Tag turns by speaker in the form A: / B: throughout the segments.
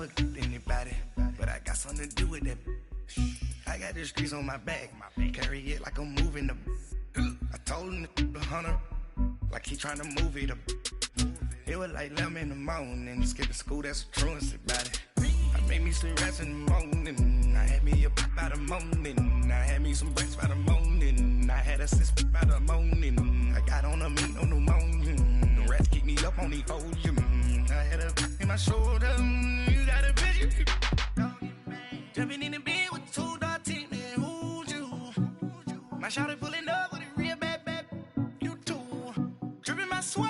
A: never anybody, but I got something to do with that. I got the streets on my back, carry it like I'm moving the. I told him to 100, like he trying to move it up. It was like 11 in the morning, skipping school, that's a truancy about it. I made me some rest in the morning, I had me a pop by the morning, I had me some breaks by the morning, I had a six by the morning, I got on a meat on the morning, the rats keep me up on the podium, I had a in my shoulder, you got a bitch, jumping in the bed with 2 dark teeth, man, who's you? My shawty pulling up with a real bad, you too, dripping my swag.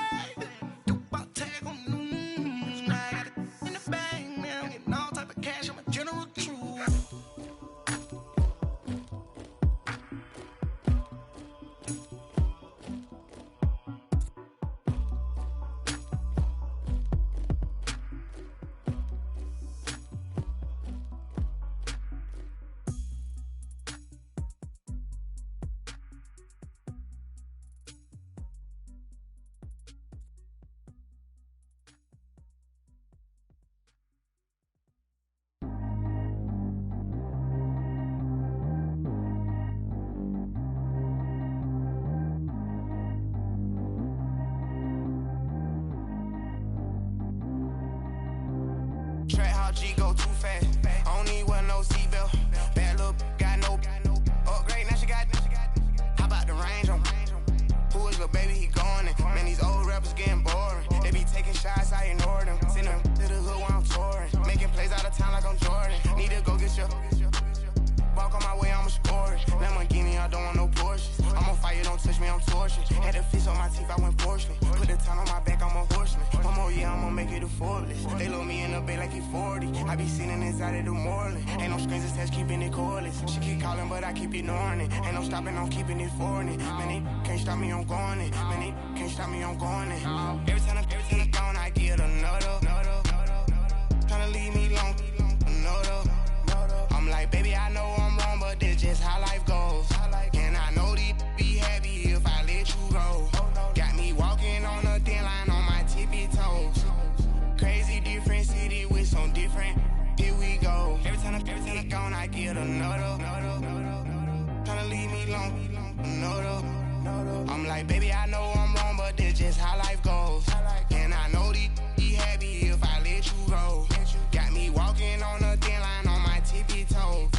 B: G go too fast. I don't need one no seatbelt. Bad little got no upgrade. Now she got. How about the range on? Who is little baby? He going in. Man, these old rappers getting boring. They be taking shots, I ignore them. Send them to the hood while I'm touring. Making plays out of town like I'm Jordan. Need to go get your. Walk on my way, I'ma score it. Lamborghini, I don't want no Porsches. I'm on fire, don't touch me, I'm tortured. Had the fish on my teeth, I went porcelain. Put the town on my back, I'm a horseman. One more year, I'ma make it a Forbes. They load me in the bay like he 40. I be sitting inside of the Moreland. Ain't no screens attached, keeping it cordless. She keep calling, but I keep ignoring it. Ain't no stopping, I'm keeping it for it. Man, they can't stop me, I'm going it. Man, they can't stop me, I'm going it. Every time I'm gone, I get another. Tryna leave me long, another. I'm like, baby, I know I'm wrong, but this just how life goes. And I know these be happy if I let you go. Got me walking on a thin line on my tippy toes. Crazy different city with some different. Here we go. Every time I'm gone, I get another. Tryna leave me long, another. I'm like, baby, I know I'm wrong, but this just how life goes. And I know these be happy if I let you go. Got me walking on a thin line on my tippy toes.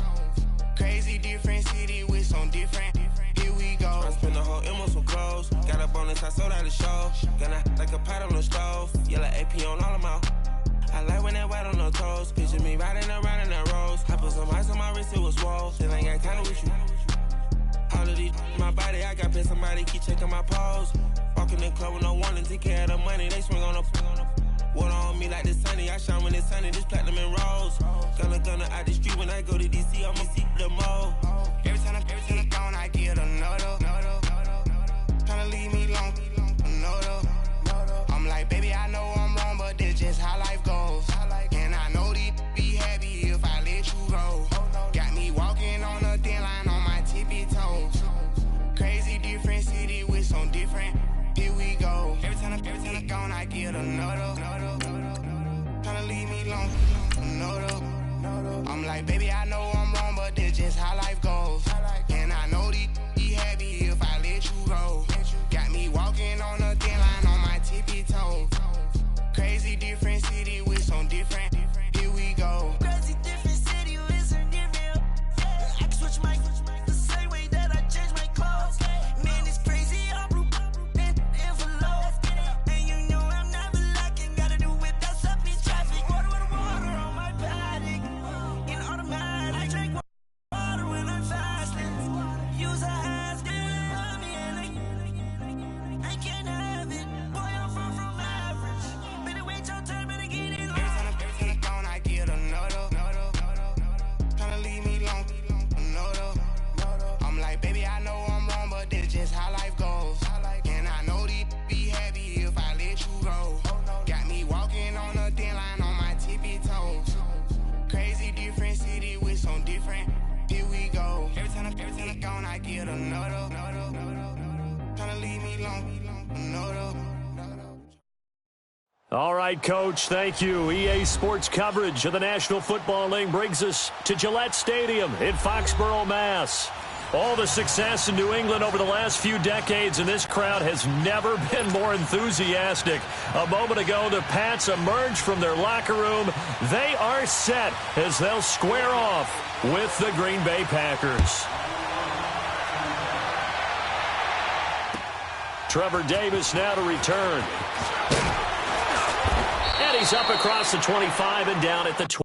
B: Crazy different city with some different. Here we go. I spend the whole M on some clothes. Got a bonus, I sold out the show. Gonna like a pot on the stove. Yellow AP on all of my. I like when that white on the toes. Picture me riding around in that rose. I put some ice on my wrist, it was swole. Still ain't got time with you. All of these my body, I got pissed. Somebody keep checking my pose. Walking in the club with no warning, take care of the money. They swing on the. Water on me like the sunny, I shine when it's sunny, this platinum and rose. Gonna out the street when I go to DC, I'ma see the mo. Every time I'm gone, I get another. Tryna leave me long, another. I'm like, baby, I know I'm wrong, but this just how life goes. And I know these be happy if I let you go. Got me walking on a thin line on my tippy toes. Crazy different city with some different. Here we go. Every time I'm gone, I get another. Tryna leave me long, another. I'm like, baby, I know I'm wrong, but this just how life goes. And I know these be happy if I let you go. Got me walking on a thin line on my tippy toes. Crazy different city with some different. Here we go.
C: Crazy different city with some different. I can switch my the same way that I change my clothes. Man, it's crazy, I'm envelope. And you know I'm never lacking. Gotta do it, that's up in traffic. Water on my paddock. In automatic.
D: All right, Coach, thank you. EA Sports coverage of the National Football League brings us to Gillette Stadium in Foxborough, Mass. All the success in New England over the last few decades, and this crowd has never been more enthusiastic. A moment ago, the Pats emerged from their locker room. They are set as they'll square off with the Green Bay Packers. Trevor Davis now to return. And he's up across the 25 and down at the 20.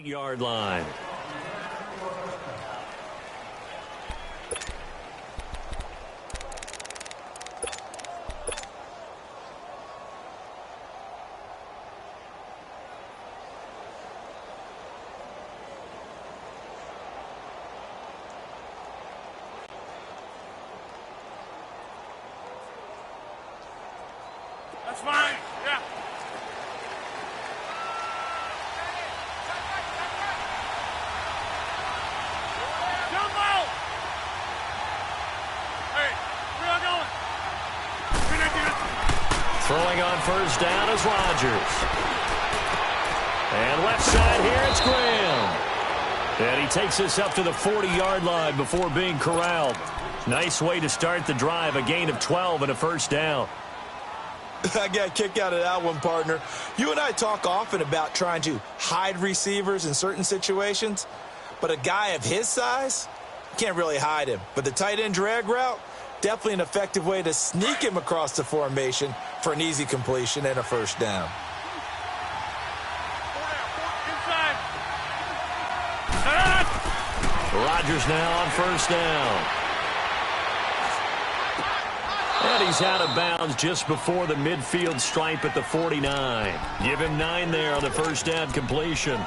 D: Yard line.
E: That's fine. Yeah.
D: Throwing on first down is Rodgers. And left side here, it's Graham. And he takes us up to the 40-yard line before being corralled. Nice way to start the drive, a gain of 12 and a first down.
F: I got a kick out of that one, partner. You and I talk often about trying to hide receivers in certain situations, but a guy of his size, can't really hide him. But the tight end drag route, definitely an effective way to sneak him across the formation for an easy completion and a first down.
D: Rodgers now on first down. And he's out of bounds just before the midfield stripe at the 49. Give him 9 there on the first down completion.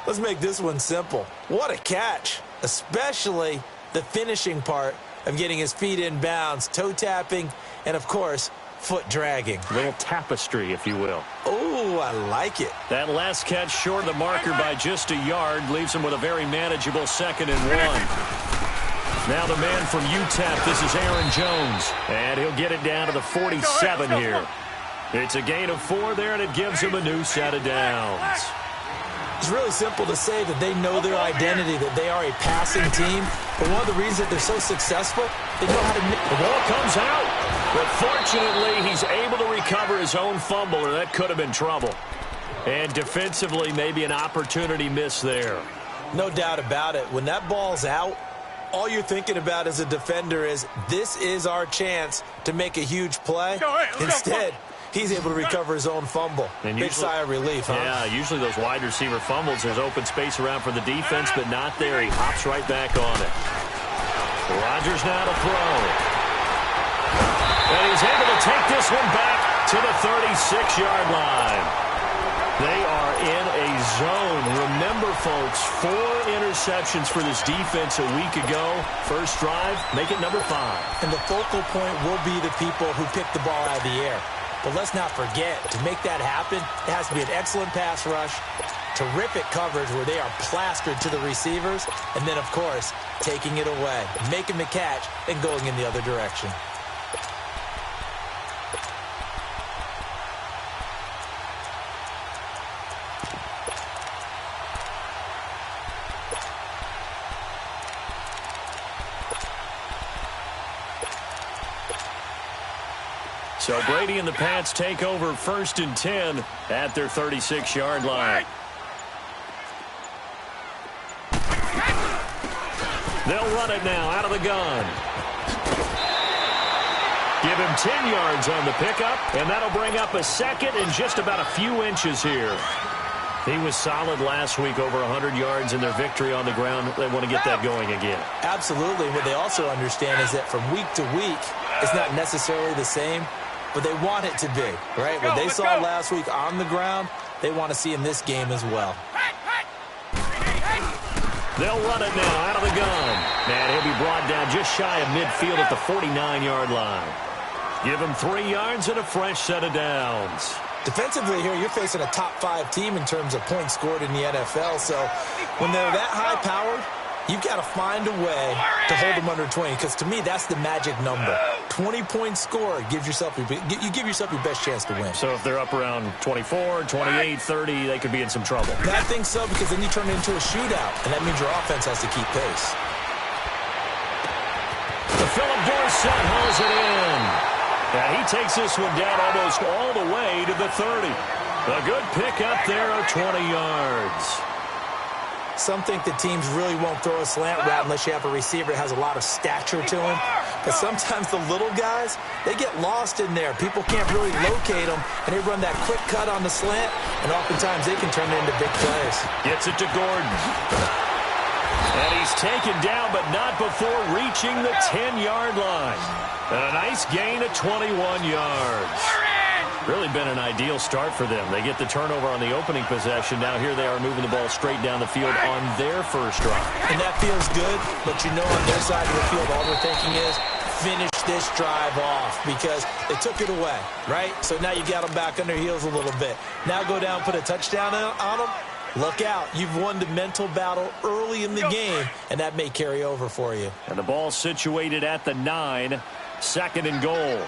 F: Let's make this one simple. What a catch, especially the finishing part of getting his feet in bounds, toe tapping, and of course, foot dragging.
D: Little tapestry, if you will.
F: Oh, I like it.
D: That last catch short of the marker by just a yard leaves him with a very manageable 2nd and 1. Now the man from UTEP, this is Aaron Jones, and he'll get it down to the 47 here. It's a gain of 4 there, and it gives him a new set of downs.
F: It's really simple to say that they know their identity, that they are a passing team. But one of the reasons that they're so successful, they know how to...
D: The ball comes out. But fortunately, he's able to recover his own fumble, or that could have been trouble. And defensively, maybe an opportunity miss there.
F: No doubt about it. When that ball's out, all you're thinking about as a defender is, this is our chance to make a huge play. Instead, he's able to recover his own fumble. And big sigh of relief, huh?
D: Yeah, usually those wide receiver fumbles, there's open space around for the defense, but not there. He hops right back on it. Rodgers now to throw. And he's able to take this one back to the 36-yard line. They are in a zone. Remember, folks, 4 interceptions for this defense a week ago. First drive, make it number 5.
F: And the focal point will be the people who pick the ball out of the air. But let's not forget, to make that happen, it has to be an excellent pass rush, terrific coverage where they are plastered to the receivers, and then, of course, taking it away, making the catch, and going in the other direction.
D: So Brady and the Pats take over 1st and 10 at their 36-yard line. They'll run it now out of the gun. Give him 10 yards on the pickup, and that'll bring up a second and just about a few inches here. He was solid last week, over 100 yards in their victory on the ground. They want to get that going again.
F: Absolutely. What they also understand is that from week to week, it's not necessarily the same, but they want it to be, right? What they saw last week on the ground, they want to see in this game as well.
D: They'll run it now out of the gun. And he'll be brought down just shy of midfield at the 49-yard line. Give him 3 yards and a fresh set of downs.
F: Defensively here, you're facing a top-5 team in terms of points scored in the NFL. So when they're that high-powered, you've got to find a way to hold them under 20. Because to me, that's the magic number. 20 points scored gives yourself you give yourself your best chance to win.
D: So if they're up around 24, 28, 30, they could be in some trouble.
F: I think so, because then you turn it into a shootout, and that means your offense has to keep pace.
D: Philip Dorsett hauls it in. And he takes this one down almost all the way to the 30. A good pick up there of 20 yards.
F: Some think that teams really won't throw a slant route unless you have a receiver that has a lot of stature to him. But sometimes the little guys, they get lost in there. People can't really locate them, and they run that quick cut on the slant, and oftentimes they can turn it into big plays.
D: Gets it to Gordon. And he's taken down, but not before reaching the 10-yard line. And a nice gain of 21 yards. Really been an ideal start for them. They get the turnover on the opening possession. Now here they are moving the ball straight down the field on their first drive.
F: And that feels good, but you know on their side of the field, all they're thinking is finish this drive off because they took it away, right? So now you got them back on their heels a little bit. Now go down, put a touchdown on them. Look out. You've won the mental battle early in the game, and that may carry over for you.
D: And the ball situated at the 9, 2nd and goal.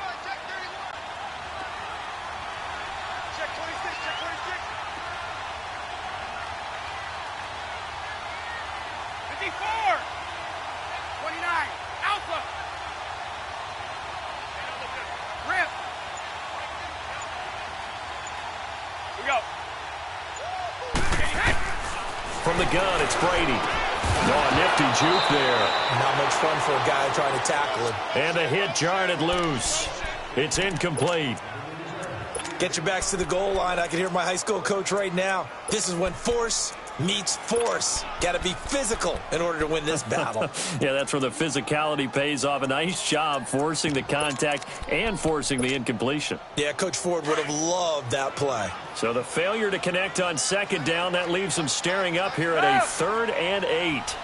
D: From the gun, it's Brady. Oh, a nifty juke there.
F: Not much fun for a guy trying to tackle him.
D: And a hit jarred it loose. It's incomplete.
F: Get your backs to the goal line. I can hear my high school coach right now. This is when force meets force. Got to be physical in order to win this battle.
D: Yeah, that's where the physicality pays off. A nice job forcing the contact and forcing the incompletion.
F: Yeah, Coach Ford would have loved that play.
D: So the failure to connect on 2nd down, that leaves them staring up here at a 3rd and 8.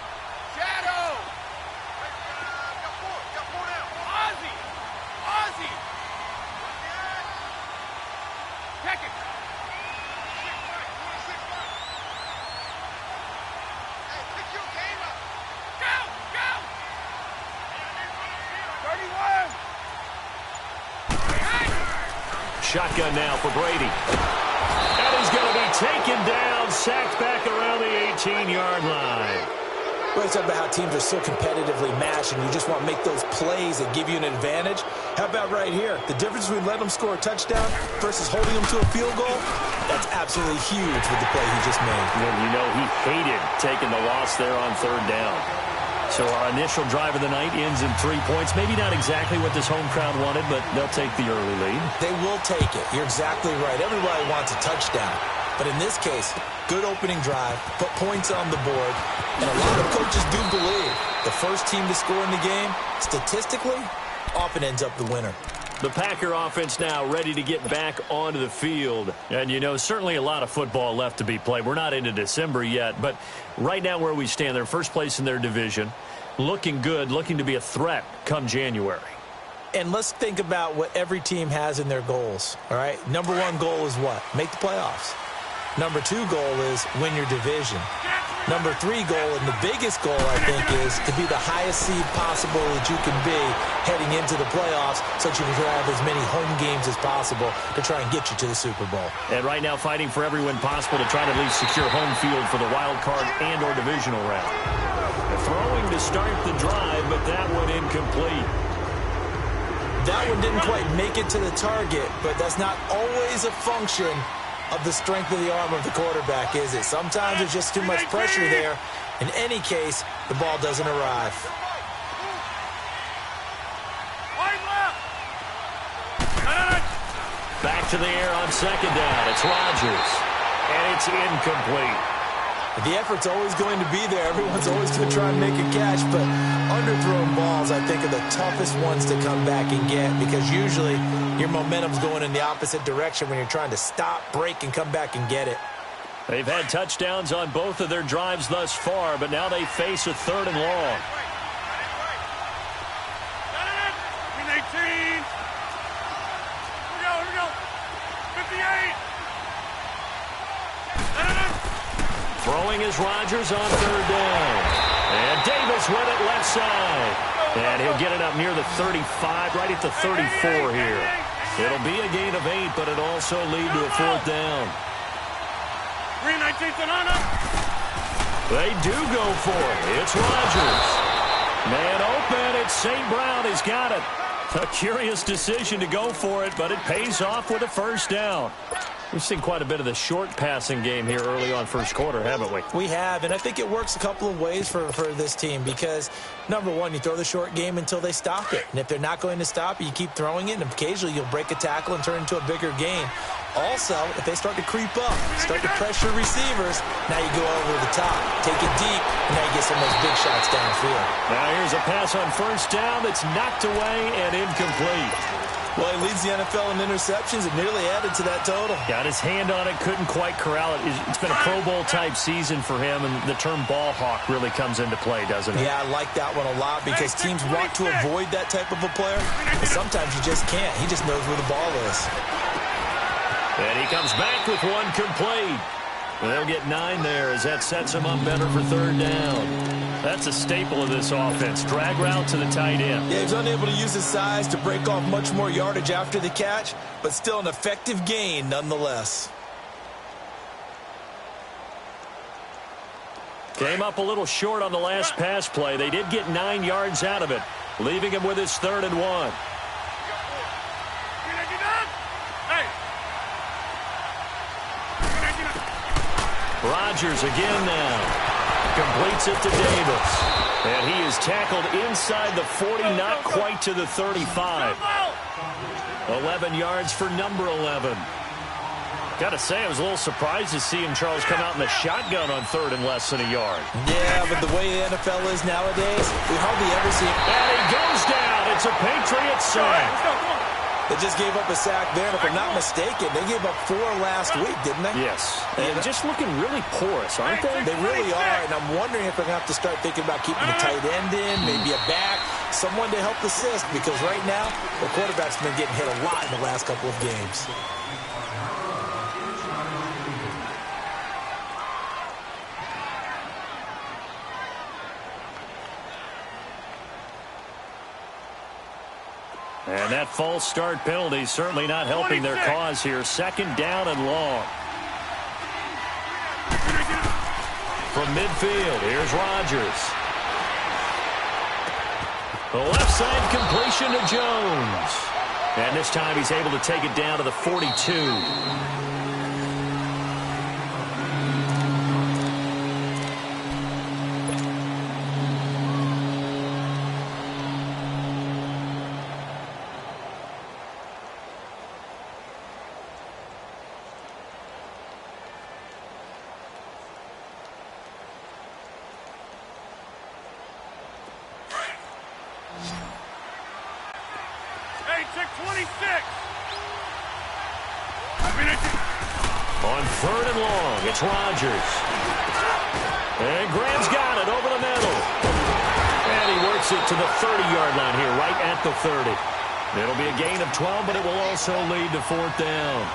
D: Shotgun now for Brady. And he's going to be taken down, sacked back around the 18-yard line.
F: We're talking about how teams are so competitively matched, and you just want to make those plays that give you an advantage. How about right here? The difference between letting them score a touchdown versus holding them to a field goal, that's absolutely huge with the play he just made.
D: And you know he hated taking the loss there on 3rd down. So our initial drive of the night ends in 3 points. Maybe not exactly what this home crowd wanted, but they'll take the early lead.
F: They will take it. You're exactly right. Everybody wants a touchdown. But in this case, good opening drive, put points on the board, and a lot of coaches do believe the first team to score in the game, statistically, often ends up the winner.
D: The Packer offense now ready to get back onto the field. And, you know, certainly a lot of football left to be played. We're not into December yet, but right now where we stand, they're first place in their division, looking good, looking to be a threat come January.
F: And let's think about what every team has in their goals, all right? Number 1 goal is what? Make the playoffs. Number 2 goal is win your division. Number 3 goal, and the biggest goal, I think, is to be the highest seed possible that you can be heading into the playoffs so that you can have as many home games as possible to try and get you to the Super Bowl.
D: And right now fighting for every win possible to try to at least secure home field for the wild card and or divisional round. Throwing to start the drive, but that one incomplete.
F: That one didn't quite make it to the target, but that's not always a function of the strength of the arm of the quarterback, is it? Sometimes there's just too much pressure there. In any case, the ball doesn't arrive.
D: Back to the air on second down. It's Rodgers. And it's incomplete.
F: The effort's always going to be there. Everyone's always going to try and make a catch, but underthrown balls, I think, are the toughest ones to come back and get because usually your momentum's going in the opposite direction when you're trying to stop, break, and come back and get it.
D: They've had touchdowns on both of their drives thus far, but now they face a 3rd and long.
E: 18. Here we go. 58.
D: Throwing is Rodgers on 3rd down. And Davis with it left side. And he'll get it up near the 35, right at the 34 here. It'll be a gain of 8, but it'll also lead to a 4th down.
E: 3-19 Sonata.
D: They do go for it. It's Rodgers. Man open. It's St. Brown. He's got it. A curious decision to go for it, but it pays off with a 1st down. We've seen quite a bit of the short passing game here early on first quarter, haven't we?
F: We have, and I think it works a couple of ways for this team because, number one, you throw the short game until they stop it. And if they're not going to stop it, you keep throwing it, and occasionally you'll break a tackle and turn it into a bigger gain. Also, if they start to creep up, start to pressure receivers, now you go over the top, take it deep, and now you get some of those big shots downfield.
D: Now here's a pass on 1st down that's knocked away and incomplete.
F: Well, he leads the NFL in interceptions and nearly added to that total.
D: Got his hand on it, couldn't quite corral it. It's been a Pro Bowl-type season for him, and the term ball hawk really comes into play, doesn't it?
F: Yeah, I like that one a lot because teams want to avoid that type of a player, but sometimes you just can't. He just knows where the ball is.
D: And he comes back with one complete. They'll get 9 there as that sets him up better for 3rd down. That's a staple of this offense. Drag route to the tight end.
F: Yeah, he's unable to use his size to break off much more yardage after the catch, but still an effective gain nonetheless.
D: Came up a little short on the last pass play. They did get 9 yards out of it, leaving him with his 3rd and 1. Rodgers again now. Completes it to Davis. And he is tackled inside the 40, not quite to the 35. 11 yards for number 11. Got to say, I was a little surprised to see him, Charles, come out in the shotgun on 3rd and less than a yard.
F: Yeah, but the way the NFL is nowadays, we hardly ever see him.
D: And he goes down. It's a Patriots sack.
F: They just gave up a sack there, and if I'm not mistaken, they gave up 4 last week, didn't they?
D: Yes. And just looking really porous, aren't they?
F: They really are, and I'm wondering if they're going to have to start thinking about keeping the tight end in, maybe a back, someone to help assist, because right now, the quarterback's been getting hit a lot in the last couple of games.
D: And that false start penalty certainly not helping their cause here. 2nd down and long. From midfield, here's Rodgers. The left side completion to Jones. And this time he's able to take it down to the 42. On 3rd and long, it's Rodgers. And Graham's got it over the middle. And he works it to the 30-yard line here, right at the 30. It'll be a gain of 12, but it will also lead to 4th down.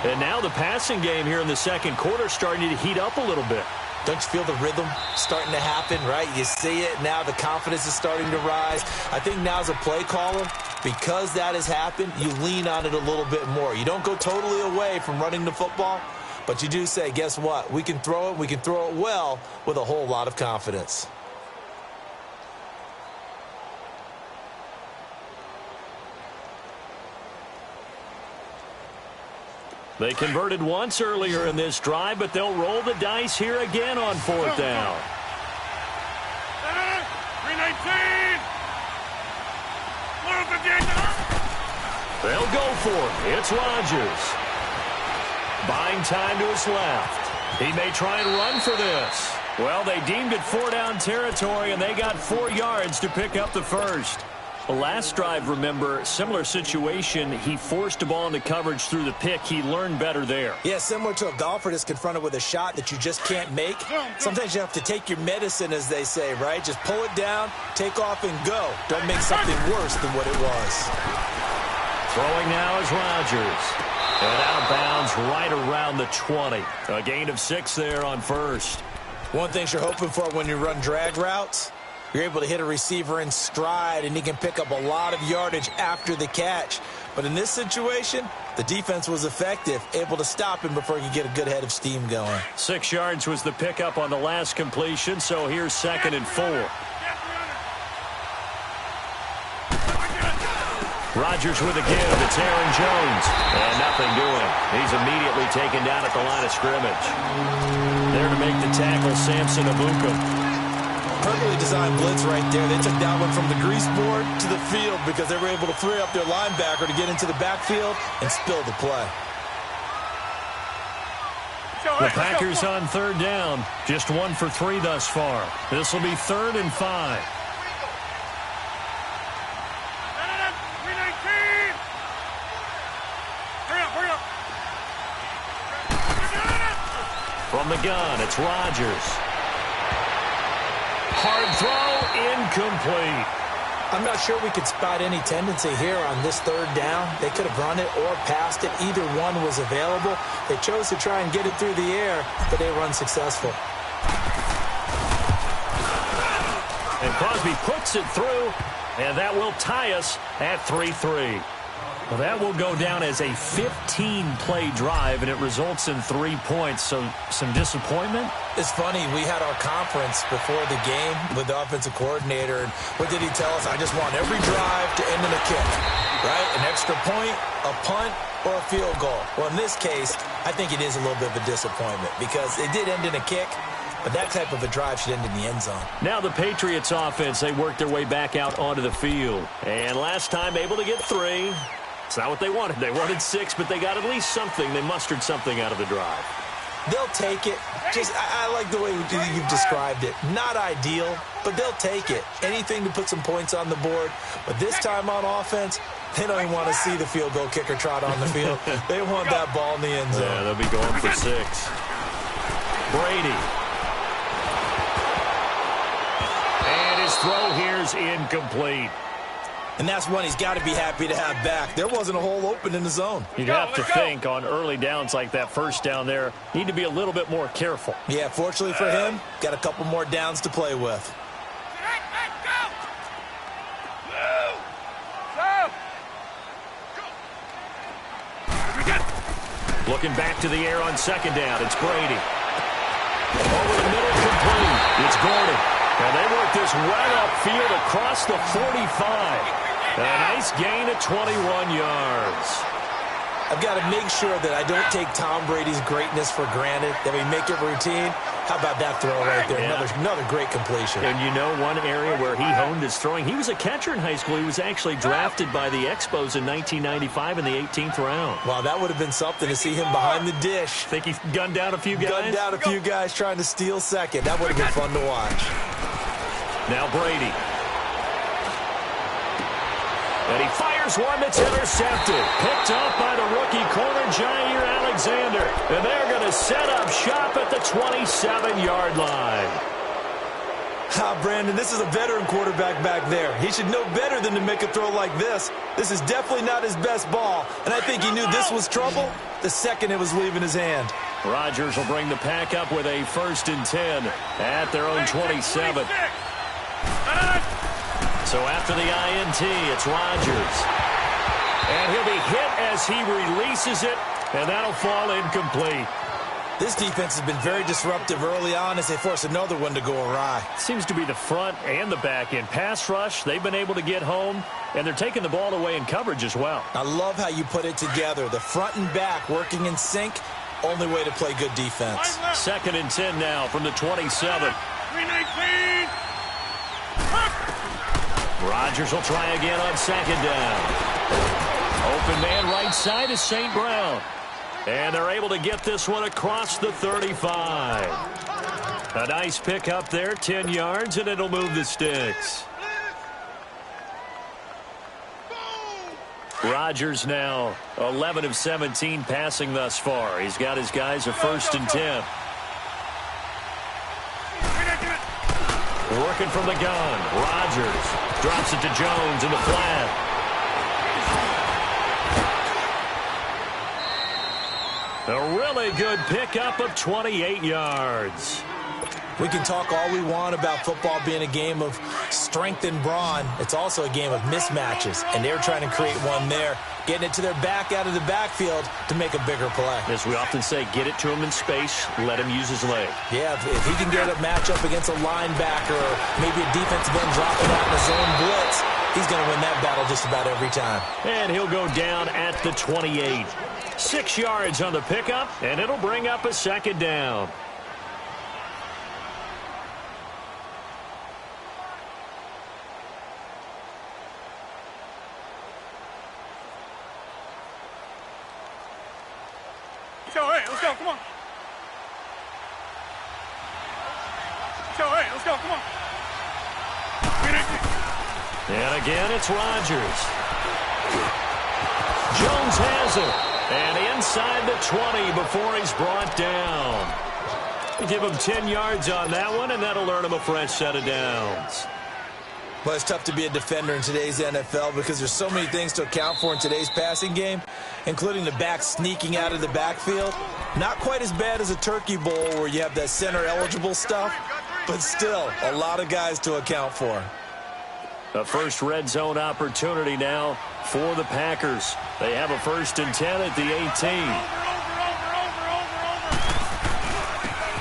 D: And now the passing game here in the 2nd quarter starting to heat up a little bit.
F: Don't you feel the rhythm starting to happen, right? You see it now. The confidence is starting to rise. I think now as a play caller, because that has happened, you lean on it a little bit more. You don't go totally away from running the football, but you do say, guess what? We can throw it. We can throw it well with a whole lot of confidence.
D: They converted once earlier in this drive, but they'll roll the dice here again on 4th down.
E: 319.
D: They'll go for it. It's Rodgers. Buying time to his left. He may try and run for this. Well, they deemed it 4-down territory, and they got 4 yards to pick up the first. The last drive, remember, similar situation. He forced a ball into coverage through the pick. He learned better there.
F: Yeah, similar to a golfer that's confronted with a shot that you just can't make. Sometimes you have to take your medicine, as they say, right? Just pull it down, take off, and go. Don't make something worse than what it was.
D: Throwing now is Rodgers. And out of bounds right around the 20. A gain of 6 there on first.
F: One thing you're hoping for when you run drag routes, you're able to hit a receiver in stride, and he can pick up a lot of yardage after the catch. But in this situation, the defense was effective, able to stop him before he could get a good head of steam going.
D: 6 yards was the pickup on the last completion, so here's 2nd and 4. Rodgers with a give. It's Aaron Jones. And nothing doing. He's immediately taken down at the line of scrimmage. There to make the tackle, Samson Abuka.
F: Perfectly designed blitz right there. They took that one from the grease board to the field because they were able to free up their linebacker to get into the backfield and spill the play.
D: The Packers on 3rd down. Just 1 for 3 thus far. This will be 3rd and 5. From the gun, it's Rodgers. Hard throw, incomplete.
F: I'm not sure we could spot any tendency here on this 3rd down. They could have run it or passed it. Either one was available. They chose to try and get it through the air, but they were unsuccessful.
D: And Crosby puts it through, and that will tie us at 3-3. Well, that will go down as a 15-play drive, and it results in 3 points. So some disappointment?
F: It's funny. We had our conference before the game with the offensive coordinator, and what did he tell us? I just want every drive to end in a kick, right? An extra point, a punt, or a field goal. Well, in this case, I think it is a little bit of a disappointment because it did end in a kick, but that type of a drive should end in the end zone.
D: Now the Patriots offense, they worked their way back out onto the field. And last time able to get 3. It's not what they wanted. They wanted 6, but they got at least something. They mustered something out of the drive.
F: They'll take it. I like the way you've described it. Not ideal, but they'll take it. Anything to put some points on the board. But this time on offense, they don't even want to see the field goal kicker trot on the field. They want that ball in the end zone.
D: Yeah, they'll be going for 6. Brady. And his throw here is incomplete.
F: And that's one he's got to be happy to have back. There wasn't a hole open in the zone.
D: You'd have to think on early downs like that first down there, need to be a little bit more careful.
F: Yeah, fortunately for him, got a couple more downs to play with.
D: Looking back to the air on 2nd down, it's Brady. Over the middle, complete. It's Gordon. And they work this right upfield across the 45. A nice gain of 21 yards.
F: I've got to make sure that I don't take Tom Brady's greatness for granted, that we make it routine. How about that throw right there? Yeah. Another great completion.
D: And you know one area where he honed his throwing, he was a catcher in high school. He was actually drafted by the Expos in 1995 in the 18th round.
F: Wow, that would have been something to see him behind the dish.
D: Think he gunned down a few guys?
F: Gunned down a few guys trying to steal second. That would have been fun to watch.
D: Now Brady. And he fires one that's intercepted. Picked off by the rookie corner, Jair Alexander. And they're going to set up shop at the 27-yard line.
F: Brandon, this is a veteran quarterback back there. He should know better than to make a throw like this. This is definitely not his best ball. And I think he knew this was trouble the second it was leaving his hand.
D: Rodgers will bring the pack up with a 1st and 10 at their own 27. So after the INT, it's Rodgers. And he'll be hit as he releases it, and that'll fall incomplete.
F: This defense has been very disruptive early on as they force another one to go awry.
D: Seems to be the front and the back end. Pass rush, they've been able to get home, and they're taking the ball away in coverage as well.
F: I love how you put it together. The front and back working in sync, only way to play good defense.
D: 2nd and 10 now from the 27.
E: 319.
D: Rodgers will try again on 2nd down. Open man right side is St. Brown. And they're able to get this one across the 35. A nice pick up there, 10 yards, and it'll move the sticks. Rodgers now 11 of 17 passing thus far. He's got his guys a 1st and 10. Working from the gun. Rodgers drops it to Jones in the flat. A really good pickup of 28 yards.
F: We can talk all we want about football being a game of strength and brawn. It's also a game of mismatches, and they're trying to create one there, getting it to their back out of the backfield to make a bigger play.
D: As we often say, get it to him in space, let him use his leg.
F: Yeah, if he can get a matchup against a linebacker or maybe a defensive end dropping out in a zone blitz, he's going to win that battle just about every time.
D: And he'll go down at the 28. 6 yards on the pickup, and it'll bring up a 2nd down.
E: Let's go, come on. Let's go, come on.
D: And again, it's Rodgers. Jones has it. And inside the 20 before he's brought down. Give him 10 yards on that one, and that'll earn him a fresh set of downs.
F: Well, it's tough to be a defender in today's NFL because there's so many things to account for in today's passing game, including the back sneaking out of the backfield. Not quite as bad as a turkey bowl where you have that center-eligible stuff, but still a lot of guys to account for.
D: A first red zone opportunity now for the Packers. They have a 1st and 10 at the 18.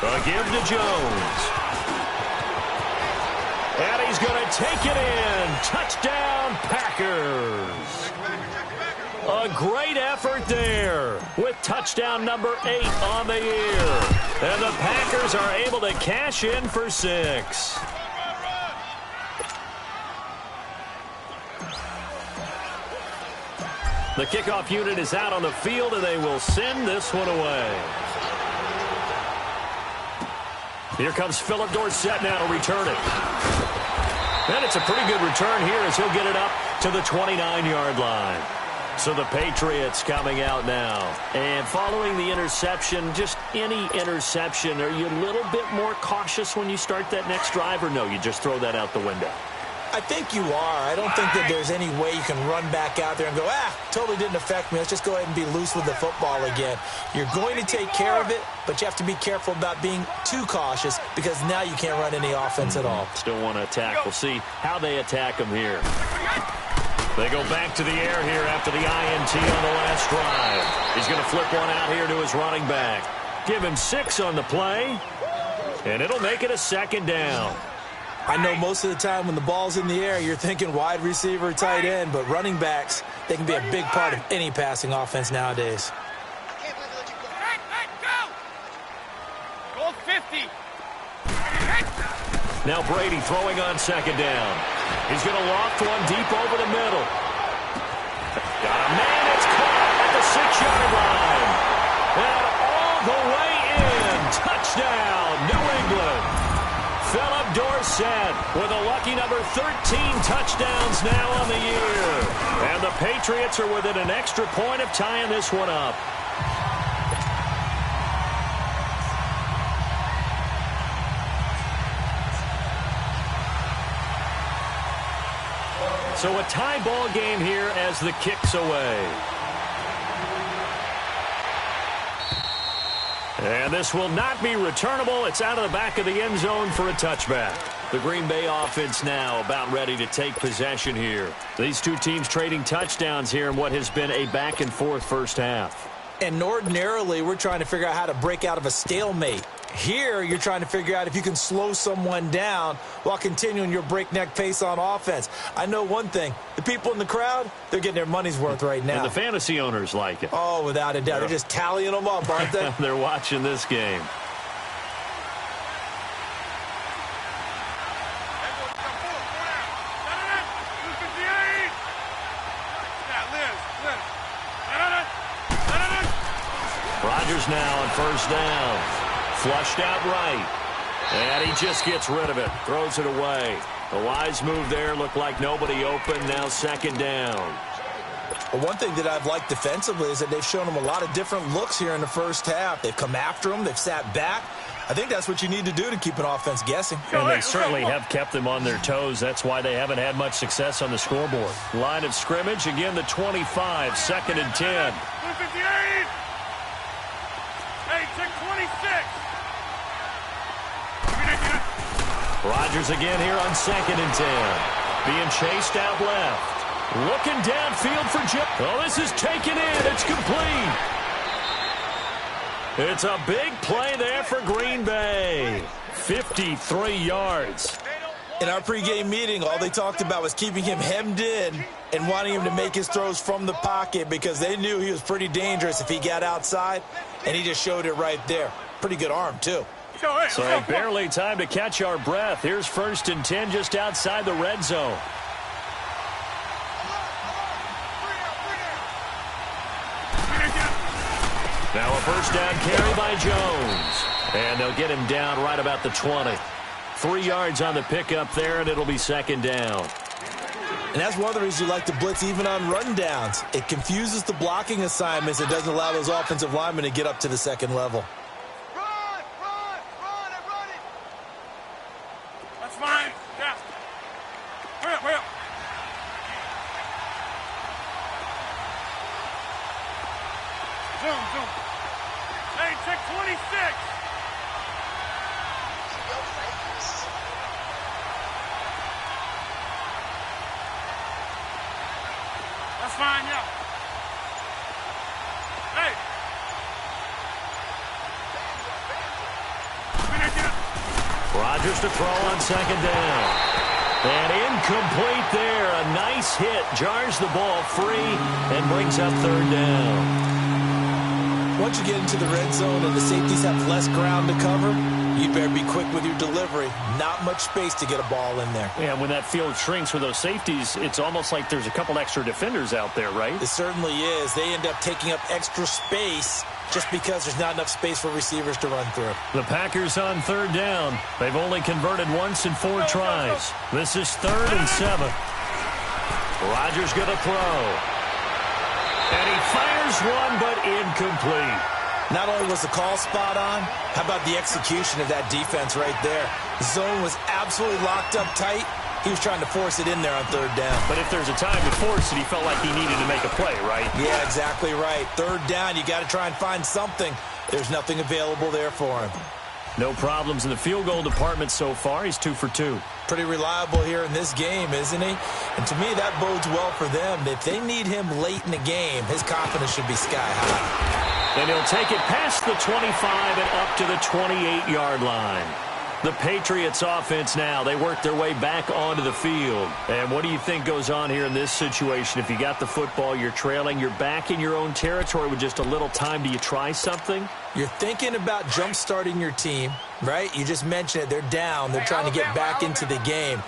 D: A give to Jones. And he's going to take it in. Touchdown, Packers. A great effort there with touchdown number 8 on the year. And the Packers are able to cash in for 6. The kickoff unit is out on the field, and they will send this one away. Here comes Philip Dorsett now to return it. And it's a pretty good return here as he'll get it up to the 29-yard line. So the Patriots coming out now. And following the interception, just any interception, are you a little bit more cautious when you start that next drive, or no, you just throw that out the window?
F: I think you are. I don't think that there's any way you can run back out there and go, totally didn't affect me. Let's just go ahead and be loose with the football again. You're going to take care of it, but you have to be careful about being too cautious because now you can't run any offense at all.
D: Still want to attack. We'll see how they attack them here. They go back to the air here after the INT on the last drive. He's going to flip one out here to his running back. Give him 6 on the play, and it'll make it a 2nd down.
F: I know most of the time when the ball's in the air, you're thinking wide receiver, tight end, but running backs, they can be a big part of any passing offense nowadays.
E: Go 50.
D: Now Brady throwing on 2nd down. He's going to loft one deep over the middle. Got a man, it's caught at the 6-yard line. And all the way in. Touchdown, New England. Philip Dorsett with a lucky number 13 touchdowns now on the year. And the Patriots are within an extra point of tying this one up. So a tie ball game here as the kick's away. And this will not be returnable. It's out of the back of the end zone for a touchback. The Green Bay offense now about ready to take possession here. These two teams trading touchdowns here in what has been a back-and-forth first half.
F: And ordinarily, we're trying to figure out how to break out of a stalemate. Here, you're trying to figure out if you can slow someone down while continuing your breakneck pace on offense. I know one thing. The people in the crowd, they're getting their money's worth right now.
D: And the fantasy owners like it.
F: Oh, without a doubt. They're just tallying them up, aren't they?
D: They're watching this game. Rodgers now on first down. Flushed out right. And he just gets rid of it. Throws it away. A wise move there. Looked like nobody open. Now second down.
F: Well, one thing that I've liked defensively is that they've shown him a lot of different looks here in the first half. They've come after him. They've sat back. I think that's what you need to do to keep an offense guessing.
D: And they certainly have kept them on their toes. That's why they haven't had much success on the scoreboard. Line of scrimmage, again the 25, second and 10.
E: 258. Hey, check 26.
D: Rodgers again here on second and 10. Being chased out left. Looking downfield for Jim. Oh, this is taken in. It's complete. It's a big play there for Green Bay. 53 yards.
F: In our pregame meeting, all they talked about was keeping him hemmed in and wanting him to make his throws from the pocket because they knew he was pretty dangerous if he got outside, and he just showed it right there. Pretty good arm, too.
D: So barely time to catch our breath. Here's first and 10 just outside the red zone. Now a first down carry by Jones. And they'll get him down right about the 20. 3 yards on the pickup there, and it'll be second down.
F: And that's one of the reasons you like to blitz even on rundowns. It confuses the blocking assignments. It doesn't allow those offensive linemen to get up to the second level.
E: That's fine. Yeah. Hurry up. Zoom. Hey, check 26. That's fine, yeah. Hey.
D: Rodgers to throw on second down. And incomplete there. A nice hit. Jars the ball free and brings up third down.
F: Once you get into the red zone and the safeties have less ground to cover, you better be quick with your delivery. Not much space to get a ball in there.
D: Yeah, when that field shrinks with those safeties, it's almost like there's a couple extra defenders out there, right?
F: It certainly is. They end up taking up extra space just because there's not enough space for receivers to run through.
D: The Packers on third down. They've only converted once in 4 tries. This is 3rd and 7. Rodgers going to throw. And he fires one, but incomplete.
F: Not only was the call spot on, how about the execution of that defense right there? The zone was absolutely locked up tight. He was trying to force it in there on third down.
D: But if there's a time to force it, he felt like he needed to make a play, right?
F: Yeah, exactly right. Third down, you got to try and find something. There's nothing available there for him.
D: No problems in the field goal department so far. He's 2 for 2.
F: Pretty reliable here in this game, isn't he? And to me, that bodes well for them. If they need him late in the game, his confidence should be sky high.
D: And he'll take it past the 25 and up to the 28-yard line. The Patriots offense now, they work their way back onto the field. And what do you think goes on here in this situation? If you got the football, you're trailing, you're back in your own territory with just a little time. Do you try something?
F: You're thinking about jump-starting your team, right? You just mentioned it. They're down. They're trying to get back into the game.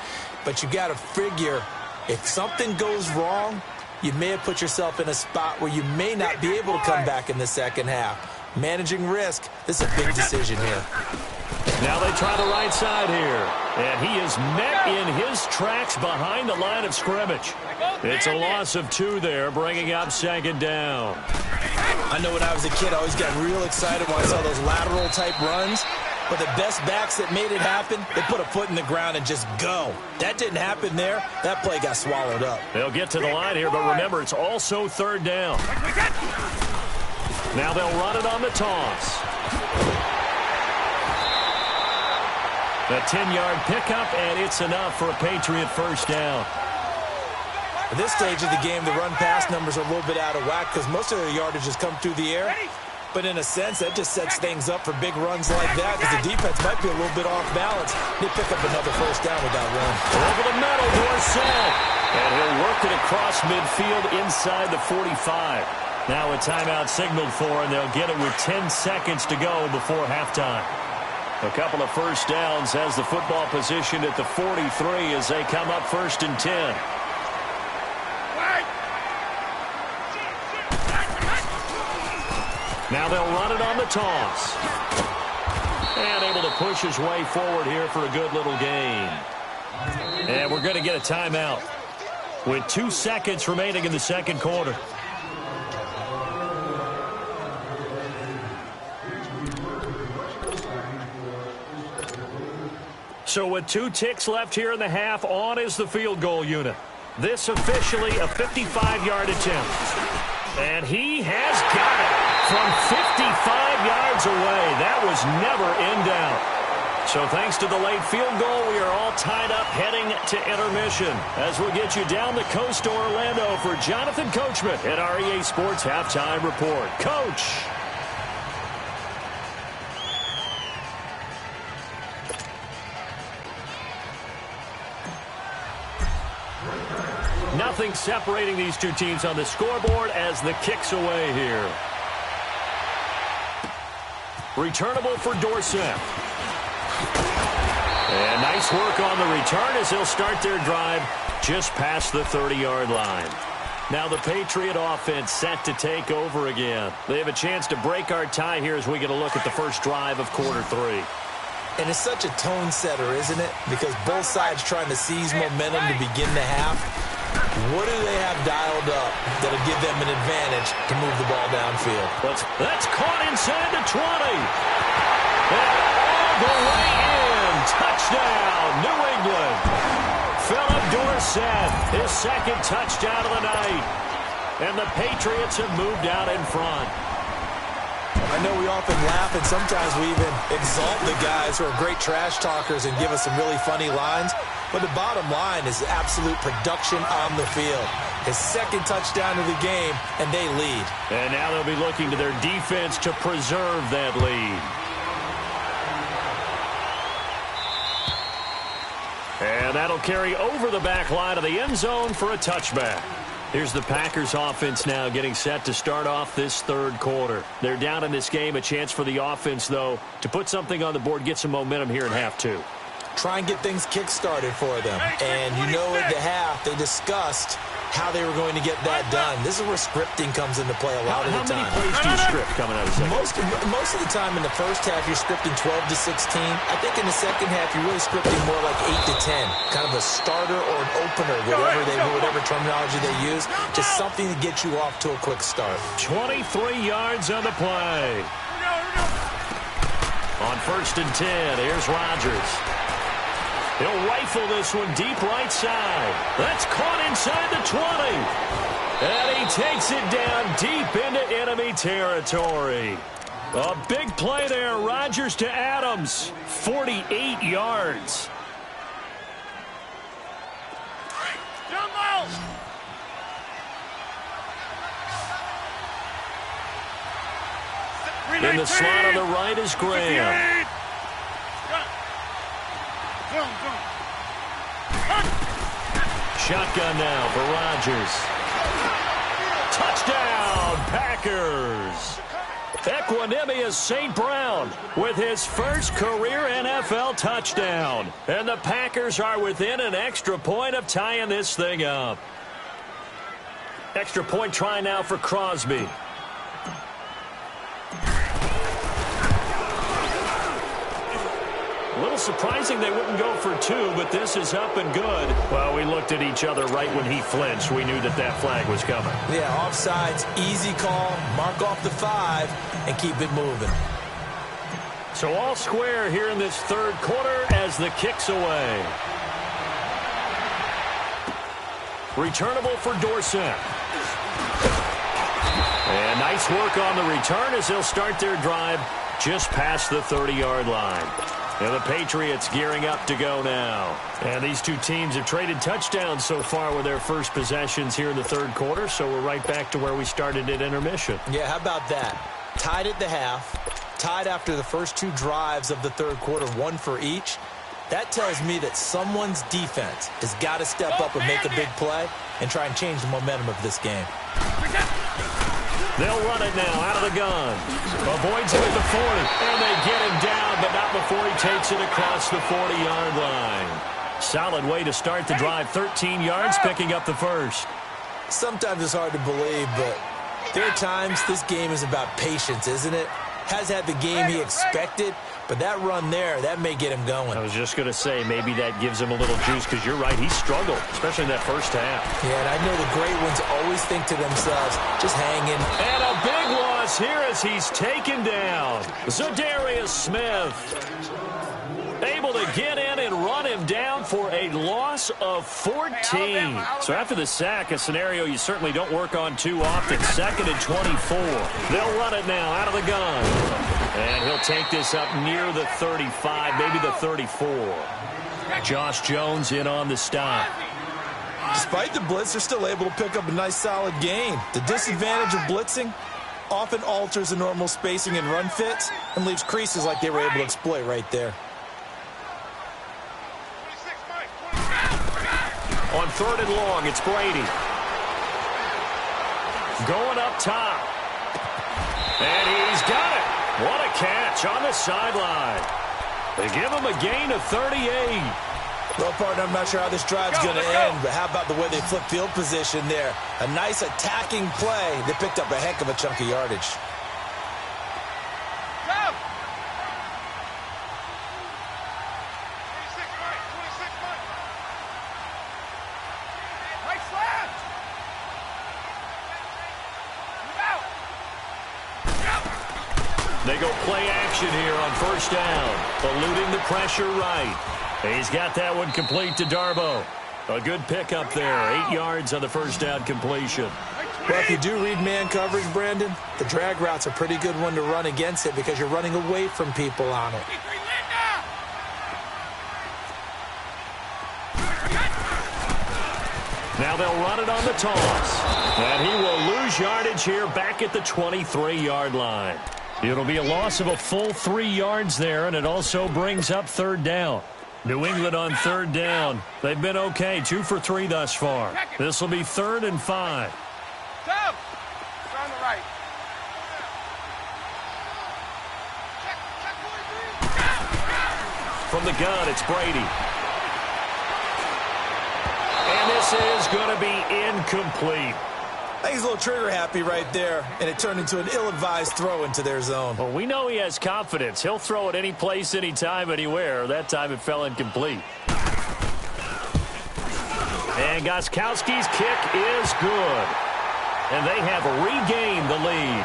F: But you got to figure if something goes wrong, you may have put yourself in a spot where you may not be able to come back in the second half. Managing risk, this is a big decision here.
D: Now they try the right side here. And he is met in his tracks behind the line of scrimmage. It's a loss of 2 there, bringing up second down.
F: I know when I was a kid, I always got real excited when I saw those lateral-type runs. But the best backs that made it happen, they put a foot in the ground and just go. That didn't happen there. That play got swallowed up.
D: They'll get to the line here, but remember, it's also third down. Now they'll run it on the toss. A 10-yard pickup, and it's enough for a Patriot first down.
F: At this stage of the game, the run-pass numbers are a little bit out of whack because most of their yardage has come through the air. But in a sense, that just sets things up for big runs like that because the defense might be a little bit off balance. They pick up another first down with that run.
D: Over the middle, Dorsett. And he'll work it across midfield inside the 45. Now a timeout signaled for, and they'll get it with 10 seconds to go before halftime. A couple of first downs has the football position at the 43 as they come up 1st and 10. Now they'll run it on the toss. And able to push his way forward here for a good little gain. And we're going to get a timeout with 2 seconds remaining in the second quarter. So with 2 ticks left here in the half, on is the field goal unit. This officially a 55-yard attempt. And he has got it from 55 yards away. That was never in doubt. So thanks to the late field goal, we are all tied up heading to intermission as we get you down the coast to Orlando for Jonathan Coachman at our EA Sports Halftime Report. Coach. Nothing separating these two teams on the scoreboard as the kick's away here. Returnable for Dorsett. And nice work on the return as they'll start their drive just past the 30-yard line. Now the Patriot offense set to take over again. They have a chance to break our tie here as we get a look at the first drive of quarter 3.
F: And it's such a tone setter, isn't it? Because both sides trying to seize momentum to begin the half. What do they have dialed up that'll give them an advantage to move the ball downfield?
D: That's caught inside the 20. And all the way in. Touchdown, New England. Philip Dorsett, his second touchdown of the night. And the Patriots have moved out in front.
F: I know we often laugh and sometimes we even exalt the guys who are great trash talkers and give us some really funny lines. But the bottom line is absolute production on the field. His second touchdown of the game, and they lead.
D: And now they'll be looking to their defense to preserve that lead. And that'll carry over the back line of the end zone for a touchback. Here's the Packers offense now getting set to start off this third quarter. They're down in this game. A chance for the offense, though, to put something on the board, get some momentum here in half 2.
F: Try and get things kick-started for them. And you know at the half, they discussed how they were going to get that done. This is where scripting comes into play a lot of the time.
D: How many plays do you script coming out of the second?
F: Most of the time in the first half, you're scripting 12 to 16. I think in the second half, you're really scripting more like 8 to 10. Kind of a starter or an opener, whatever terminology they use. Just something to get you off to a quick start.
D: 23 yards on the play. On 1st and 10, here's Rodgers. He'll rifle this one deep right side. That's caught inside the 20. And he takes it down deep into enemy territory. A big play there. Rodgers to Adams. 48 yards. In the slot on the right is Graham. Shotgun now for Rodgers. Touchdown, Packers. Equanimous St. Brown with his first career NFL touchdown. And the Packers are within an extra point of tying this thing up. Extra point try now for Crosby. A little surprising they wouldn't go for 2, but this is up and good. Well, we looked at each other right when he flinched. We knew that flag was coming.
F: Yeah, offsides, easy call, mark off the 5, and keep it moving.
D: So all square here in this third quarter as the kick's away. Returnable for Dorsett. And nice work on the return as they'll start their drive just past the 30-yard line. And the Patriots gearing up to go now. And these two teams have traded touchdowns so far with their first possessions here in the third quarter, so we're right back to where we started at intermission.
F: Yeah, how about that? Tied at the half, tied after the first two drives of the third quarter, one for each. That tells me that someone's defense has got to step up and make a big play and try and change the momentum of this game.
D: They'll run it now out of the gun. Avoids him at the 40. And they get him down, but not before he takes it across the 40-yard line. Solid way to start the drive. 13 yards, picking up the first.
F: Sometimes it's hard to believe, but there are times this game is about patience, isn't it? Has had the game he expected, but that run there, that may get him going.
D: I was just going to say, maybe that gives him a little juice, because you're right, he struggled, especially in that first half.
F: Yeah, and I know the great ones always think to themselves, just hang in.
D: And a big loss here as he's taken down. Zadarius Smith able to get in and run him down for a loss of 14. So after the sack, a scenario you certainly don't work on too often. 2nd and 24. They'll run it now out of the gun. And he'll take this up near the 35, maybe the 34. Josh Jones in on the stop.
F: Despite the blitz, they're still able to pick up a nice solid gain. The disadvantage of blitzing often alters the normal spacing and run fits and leaves creases like they were able to exploit right there.
D: On 3rd and long, it's Brady. Going up top. And he's got it. What a catch on the sideline. They give him a gain of 38.
F: Well, partner, I'm not sure how this drive's going to end, but how about the way they flip field position there? A nice attacking play. They picked up a heck of a chunk of yardage.
D: They go play action here on 1st down. Eluding the pressure right. He's got that one complete to Darbo. A good pickup there. 8 yards on the 1st down completion.
F: Well, if you do read man coverage, Brandon, the drag route's a pretty good one to run against it because you're running away from people on it.
D: Now they'll run it on the toss. And he will lose yardage here back at the 23-yard line. It'll be a loss of a full 3 yards there, and it also brings up 3rd down. New England on 3rd down. They've been okay, 2 for 3 thus far. This will be 3rd and 5.
E: On the right.
D: From the gun, it's Brady. And this is going to be incomplete.
F: I think he's a little trigger happy right there, and it turned into an ill-advised throw into their zone.
D: Well, we know he has confidence. He'll throw it any place, anytime, anywhere. That time it fell incomplete. And Gostkowski's kick is good. And they have regained the lead.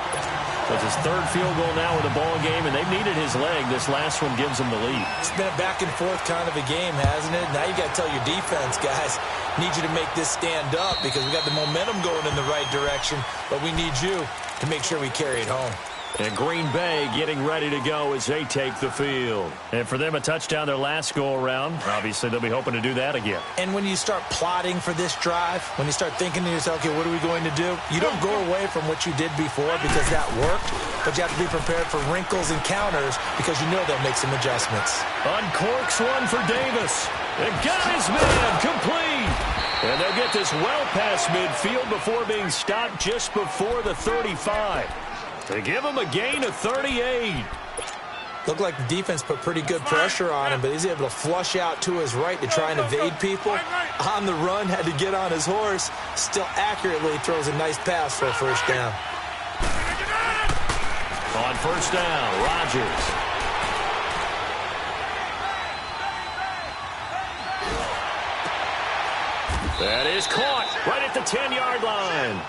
D: It's his 3rd field goal now in the ball game, and they've needed his leg. This last one gives them the lead.
F: It's been a back-and-forth kind of a game, hasn't it? Now you got to tell your defense, guys, need you to make this stand up because we got the momentum going in the right direction, but we need you to make sure we carry it home.
D: And Green Bay getting ready to go as they take the field. And for them, a touchdown their last go-around. Obviously, they'll be hoping to do that again.
F: And when you start plotting for this drive, when you start thinking to yourself, okay, what are we going to do? You don't go away from what you did before because that worked, but you have to be prepared for wrinkles and counters because you know they'll make some adjustments.
D: Uncorks one for Davis. And got his man complete. And they'll get this well past midfield before being stopped just before the 35. They give him a gain of 38.
F: Looked like the defense put pretty good pressure on him, but he's able to flush out to his right to try and evade people. On the run, had to get on his horse. Still accurately throws a nice pass for a 1st down.
D: On 1st down, Rodgers. That is caught right at the 10-yard line.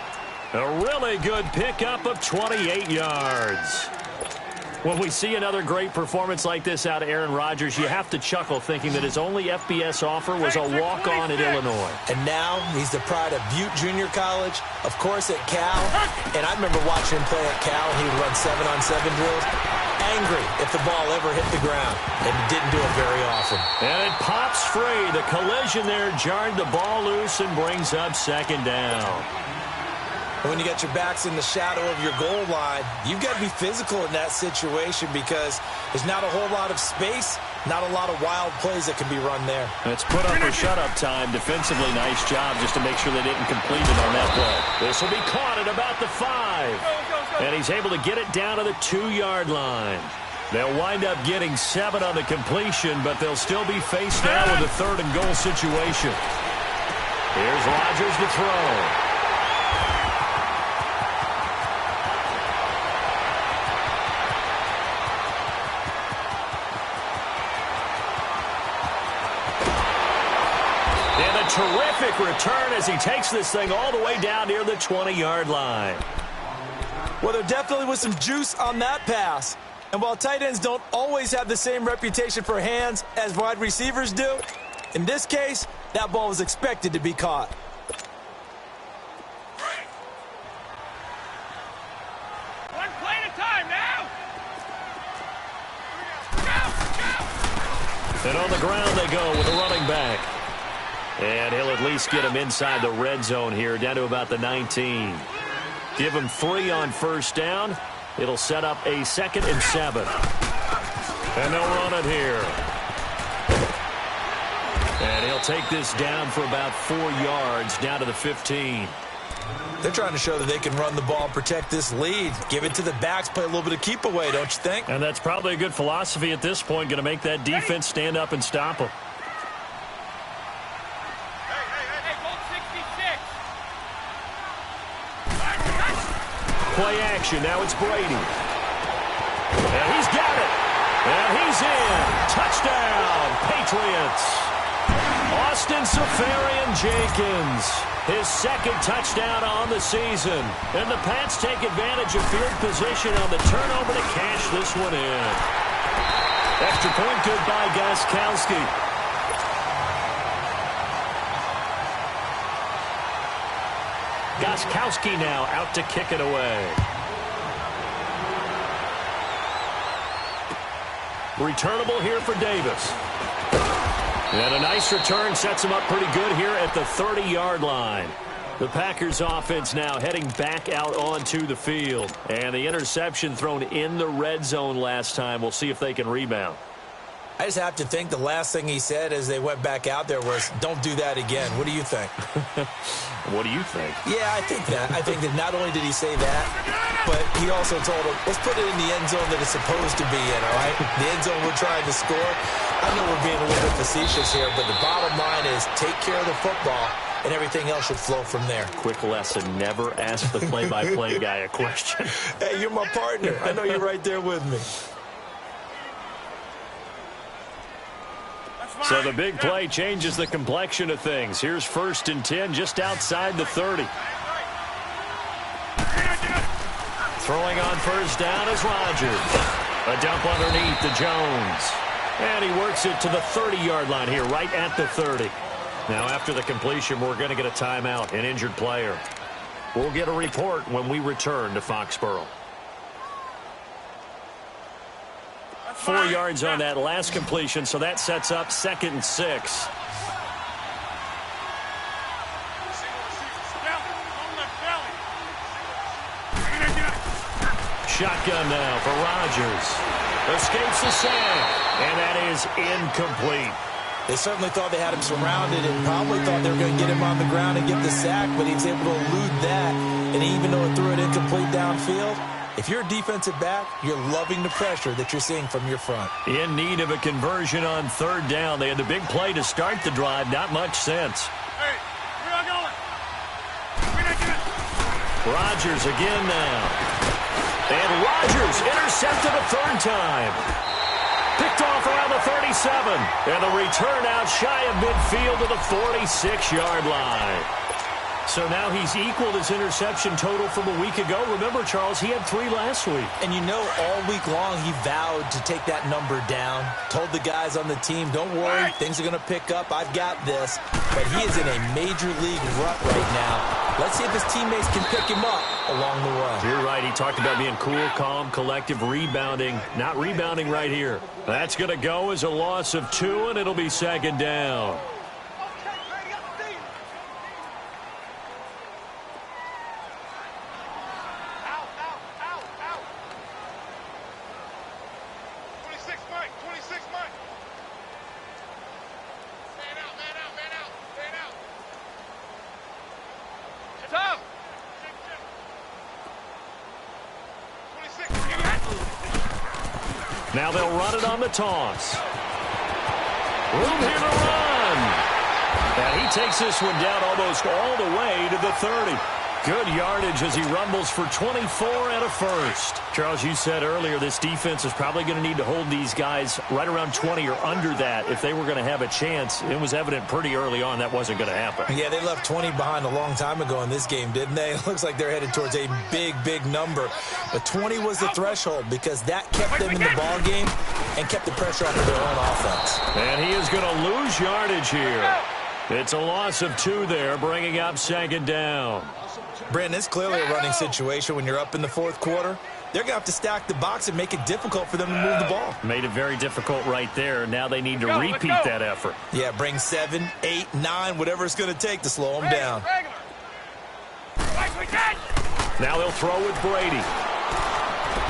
D: A really good pickup of 28 yards. When we see another great performance like this out of Aaron Rodgers, you have to chuckle thinking that his only FBS offer was a walk-on at Illinois.
F: And now he's the pride of Butte Junior College, of course at Cal. And I remember watching him play at Cal. He would run 7-on-7 drills. angry if the ball ever hit the ground, and it didn't do it very often.
D: And it pops free. The collision there jarred the ball loose and brings up second down.
F: When you got your backs in the shadow of your goal line, you've got to be physical in that situation because there's not a whole lot of space, not a lot of wild plays that can be run there.
D: It's put up or shut up time. Defensively, nice job just to make sure they didn't complete it on that play. This will be caught at about the 5. And he's able to get it down to the 2-yard line. They'll wind up getting 7 on the completion, but they'll still be faced now with a 3rd and goal situation. Here's Rodgers to throw. Terrific return as he takes this thing all the way down near the 20-yard line.
F: Well, there definitely was some juice on that pass. And while tight ends don't always have the same reputation for hands as wide receivers do, in this case, that ball was expected to be caught.
E: One play at a time now.
D: And on the ground they go with a running back. And he'll at least get him inside the red zone here, down to about the 19. Give him 3 on first down. It'll set up a 2nd and 7. And they'll run it here. And he'll take this down for about 4 yards, down to the 15.
F: They're trying to show that they can run the ball and protect this lead. Give it to the backs, play a little bit of keep away, don't you think?
D: And that's probably a good philosophy at this point, going to make that defense stand up and stop them. Play action. Now it's Brady. And he's got it. And he's in. Touchdown, Patriots. Austin Seferian-Jenkins. His 2nd touchdown on the season. And the Pats take advantage of field position on the turnover to cash this one in. Extra point good by Gostkowski. Gostkowski now out to kick it away. Returnable here for Davis. And a nice return sets him up pretty good here at the 30-yard line. The Packers offense now heading back out onto the field. And the interception thrown in the red zone last time. We'll see if they can rebound.
F: I just have to think the last thing he said as they went back out there was, don't do that again. What do you think?
D: What do you think?
F: Yeah, I think that. I think that not only did he say that, but he also told him, let's put it in the end zone that it's supposed to be in, all right? The end zone we're trying to score. I know we're being a little bit facetious here, but the bottom line is take care of the football, and everything else should flow from there.
D: Quick lesson, never ask the play-by-play guy a question.
F: Hey, you're my partner. I know you're right there with me.
D: So the big play changes the complexion of things. Here's 1st and 10 just outside the 30. Throwing on first down is Rodgers. A dump underneath to Jones. And he works it to the 30-yard line here, right at the 30. Now after the completion, we're going to get a timeout, an injured player. We'll get a report when we return to Foxborough. 4 yards on that last completion, so that sets up 2nd and 6. Shotgun now for Rodgers. Escapes the sack, and that is incomplete.
F: They certainly thought they had him surrounded and probably thought they were going to get him on the ground and get the sack, but he was able to elude that, and even though it threw it incomplete downfield, if you're a defensive back, you're loving the pressure that you're seeing from your front.
D: In need of a conversion on 3rd down. They had the big play to start the drive. Not much sense.
E: Hey, we're not going.
D: Rodgers again now. And Rodgers intercepted a 3rd time. Picked off around the 37. And the return out shy of midfield to the 46-yard line. So now he's equaled his interception total from a week ago. Remember, Charles, he had 3 last week.
F: And you know, all week long he vowed to take that number down. Told the guys on the team, don't worry, things are going to pick up. I've got this. But he is in a major league rut right now Let's see if his teammates can pick him up along the way.
D: You're right. He talked about being cool, calm, collective, rebounding. Not rebounding right here. That's going to go as a loss of 2, and it'll be second down. Now they'll run it on the toss. Room here to run. And he takes this one down almost all the way to the 30. Good yardage as he rumbles for 24 and a first. Charles, you said earlier this defense is probably going to need to hold these guys right around 20 or under that if they were going to have a chance. It was evident pretty early on that wasn't going to happen.
F: Yeah, they left 20 behind a long time ago in this game, didn't they? It looks like they're headed towards a big, big number. But 20 was the threshold because that kept them in the ball game and kept the pressure off of their own offense.
D: And he is going to lose yardage here. It's a loss of 2 there, bringing up second down.
F: Brandon, it's clearly a running situation when you're up in the fourth quarter. They're going to have to stack the box and make it difficult for them to move the ball.
D: Made it very difficult right there. Now they need to repeat that effort.
F: Yeah, bring 7, 8, 9, whatever it's going to take to slow them down.
D: Now they'll throw with Brady.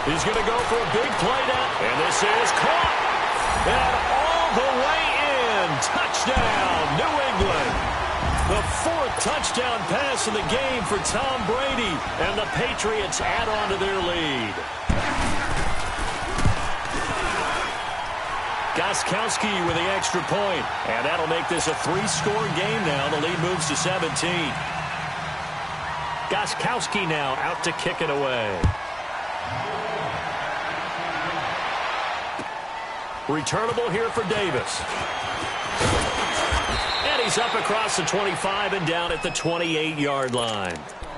D: He's going to go for a big play down. And this is caught. And all the way in. Touchdown, New England. The 4th touchdown pass of the game for Tom Brady. And the Patriots add on to their lead. Gostkowski with the extra point. And that'll make this a 3-score game now. The lead moves to 17. Gostkowski now out to kick it away. Returnable here for Davis. And he's up across the 25 and down at the 28-yard line.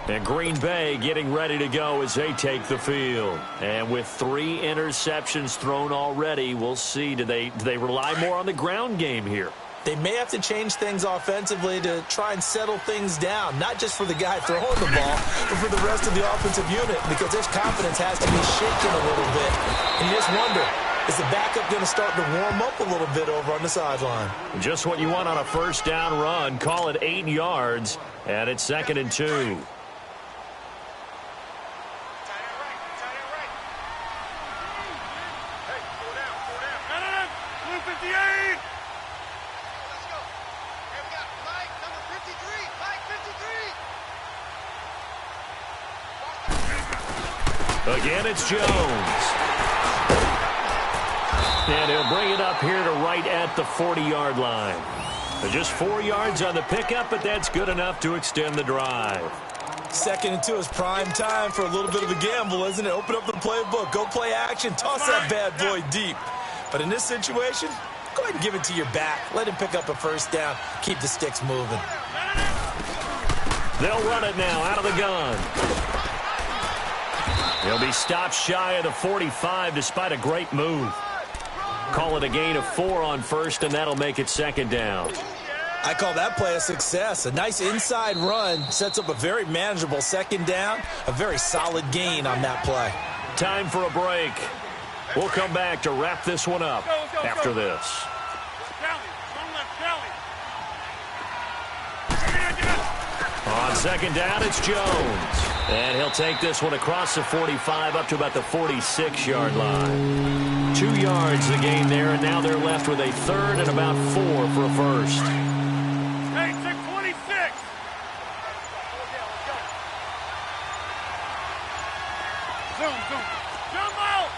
D: And Green Bay getting ready to go as they take the field. And with 3 interceptions thrown already, we'll see. Do they rely more on the ground game here?
F: They may have to change things offensively to try and settle things down, not just for the guy throwing the ball, but for the rest of the offensive unit, because their confidence has to be shaken a little bit. And you just wonder, is the backup going to start to warm up a little bit over on the sideline?
D: Just what you want on a first down run. Call it 8 yards, and it's 2nd and 2. Again, it's Jones. And he'll bring it up here to right at the 40-yard line. Just 4 yards on the pickup, but that's good enough to extend the drive.
F: 2nd and 2 is prime time for a little bit of a gamble, isn't it? Open up the playbook, go play action, toss that bad boy deep. But in this situation, go ahead and give it to your back. Let him pick up a first down. Keep the sticks moving.
D: They'll run it now out of the gun. He'll be stopped shy of the 45 despite a great move. Call it a gain of 4 on first, and that'll make it 2nd down.
F: I call that play a success. A nice inside run sets up a very manageable 2nd down. A very solid gain on that play.
D: Time for a break. We'll come back to wrap this one up after this. On 2nd down, it's Jones. And he'll take this one across the 45 up to about the 46-yard line. 2 yards the gain there, and now they're left with a 3rd and about 4 for a first.
E: Hey, 626. Zoom. Jump out.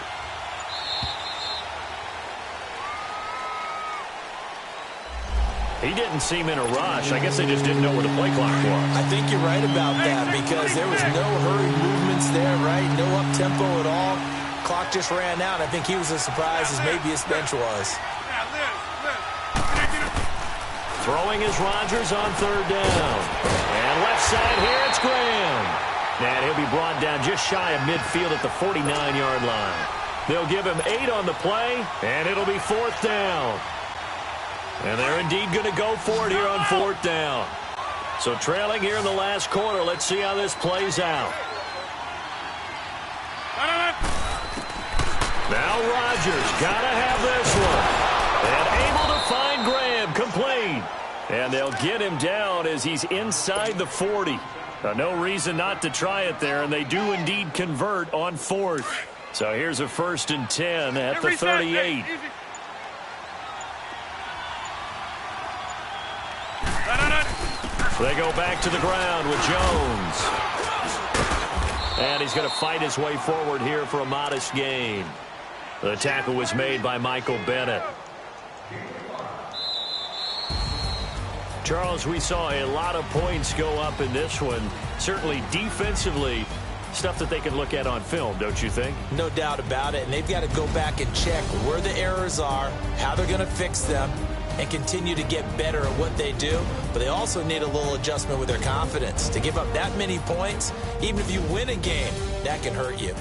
D: He didn't seem in a rush. I guess they just didn't know where the play clock was.
F: I think you're right about that because there was no hurried movements there, right? No up-tempo at all. Clock just ran out. I think he was as surprised as maybe his bench was.
D: Throwing is Rodgers on 3rd down. And left side here, it's Graham. And he'll be brought down just shy of midfield at the 49-yard line. They'll give him 8 on the play, and it'll be 4th down. And they're indeed going to go for it here on 4th down. So trailing here in the last quarter. Let's see how this plays out. Now Rodgers got to have this one. And able to find Graham, complete. And they'll get him down as he's inside the 40. No reason not to try it there, and they do indeed convert on 4th. So here's a 1st and 10 at the 38. They go back to the ground with Jones. And he's going to fight his way forward here for a modest gain. The tackle was made by Michael Bennett. Charles, we saw a lot of points go up in this one. Certainly defensively, stuff that they can look at on film, don't you think?
F: No doubt about it. And they've got to go back and check where the errors are, how they're going to fix them, and continue to get better at what they do. But they also need a little adjustment with their confidence. To give up that many points, even if you win a game, that can hurt you.